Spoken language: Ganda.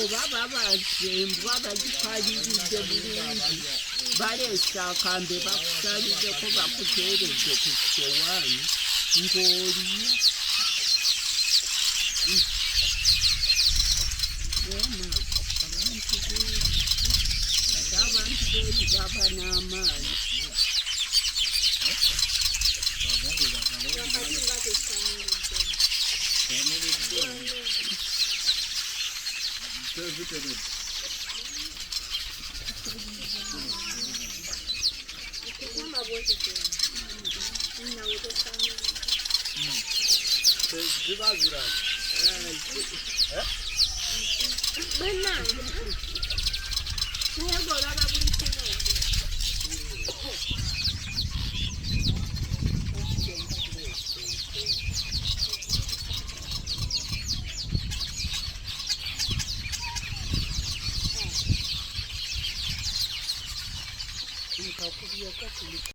oba babazembwa bagipaliridde bulungi baleese akambe bakusaliddeko bakuteeredde ku sowaani ng'olya ate abantu beeri baba n'amaanyi